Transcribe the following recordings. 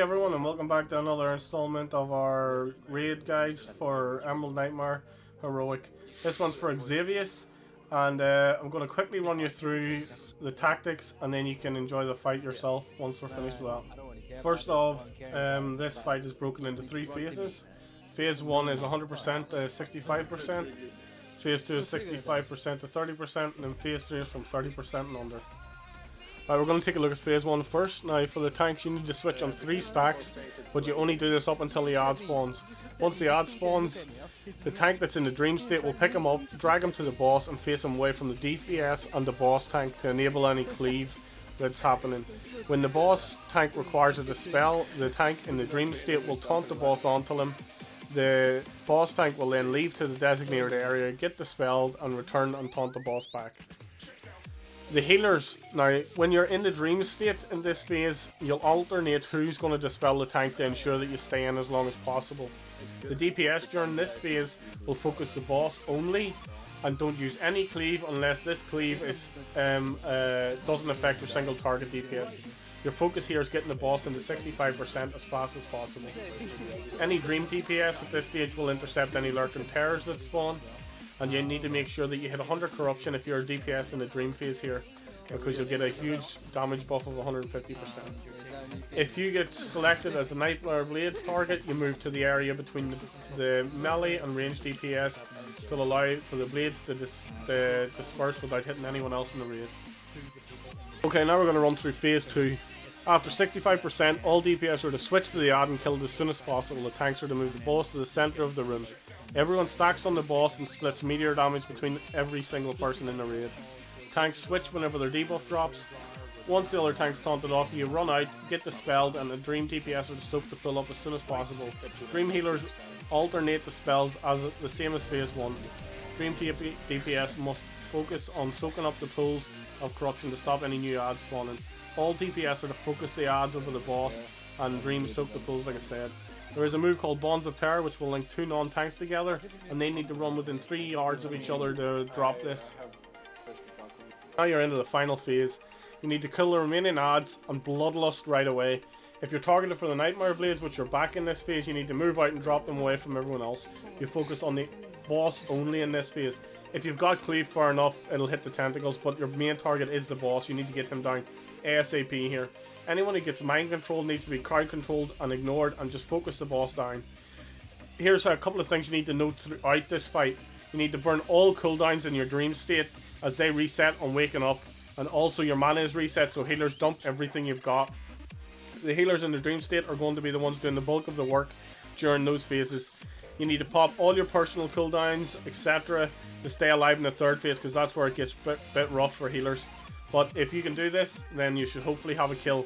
everyone, and welcome back to another installment of our raid guides for Emerald Nightmare Heroic. This one's for Xavius, and I'm going to quickly run you through the tactics, and then you can enjoy the fight yourself once we're finished with that. First off, this fight is broken into 3 phases. Phase 1 is 100% to 65%, Phase 2 is 65% to 30%, and then Phase 3 is from 30% and under. Right, we're going to take a look at Phase 1 first. Now, for the tanks, you need to switch on 3 stacks, but you only do this up until the ad spawns. Once the ad spawns, the tank that's in the dream state will pick him up, drag him to the boss, and face him away from the DPS and the boss tank to enable any cleave that's happening. When the boss tank requires a dispel, the tank in the dream state will taunt the boss onto him. The boss tank will then leave to the designated area, get dispelled, and return and taunt the boss back. The healers, now when you're in the dream state in this phase, you'll alternate who's going to dispel the tank to ensure that you stay in as long as possible. The DPS during this phase will focus the boss only and don't use any cleave unless this cleave is doesn't affect your single target DPS. Your focus here is getting the boss into 65% as fast as possible. Any dream DPS at this stage will intercept any lurking terrors that spawn. And you need to make sure that you hit 100 corruption if you're a DPS in the dream phase here, because you'll get a huge damage buff of 150%. If you get selected as a Nightmare Blades target, you move to the area between the melee and ranged DPS to allow for the blades to disperse without hitting anyone else in the raid. Okay, now we're going to run through Phase 2. After 65%, all DPS are to switch to the ad and kill it as soon as possible. The tanks are to move the boss to the center of the room. Everyone stacks on the boss and splits meteor damage between every single person in the raid. Tanks switch whenever their debuff drops. Once the other tank's taunted off, you run out, get dispelled, and the Dream DPS are to soak to fill up as soon as possible. Dream healers alternate the spells as the same as Phase 1. Dream DPS must focus on soaking up the pools of corruption to stop any new ads spawning. All DPS are to focus the ads over the boss, and Dream soak the pools like I said. There is a move called Bonds of Terror which will link 2 non-tanks together, and they need to run within 3 yards of each other to drop this. Now you're into the final phase. You need to kill the remaining ads and Bloodlust right away. If you're targeted for the Nightmare Blades, which are back in this phase, you need to move out and drop them away from everyone else. You focus on the boss only in this phase. If you've got cleave far enough, it'll hit the tentacles, but your main target is the boss. You need to get him down ASAP here. Anyone who gets mind controlled needs to be crowd controlled and ignored, and just focus the boss down. Here's a couple of things you need to note throughout this fight. You need to burn all cooldowns in your dream state as they reset on waking up, and also your mana is reset, so healers dump everything you've got. The healers in the dream state are going to be the ones doing the bulk of the work during those phases. You need to pop all your personal cooldowns, etc. to stay alive in the third phase, because that's where it gets a bit rough for healers. But if you can do this, then you should hopefully have a kill.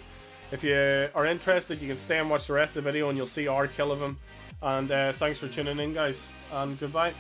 If you are interested, you can stay and watch the rest of the video and you'll see our kill of him. And thanks for tuning in, guys, and goodbye.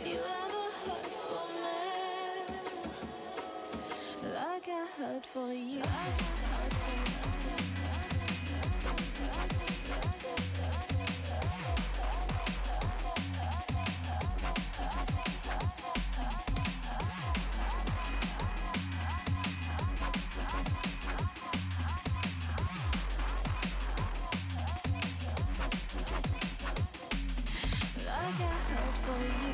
You have a heart for me, like I had for you. Like I had for you.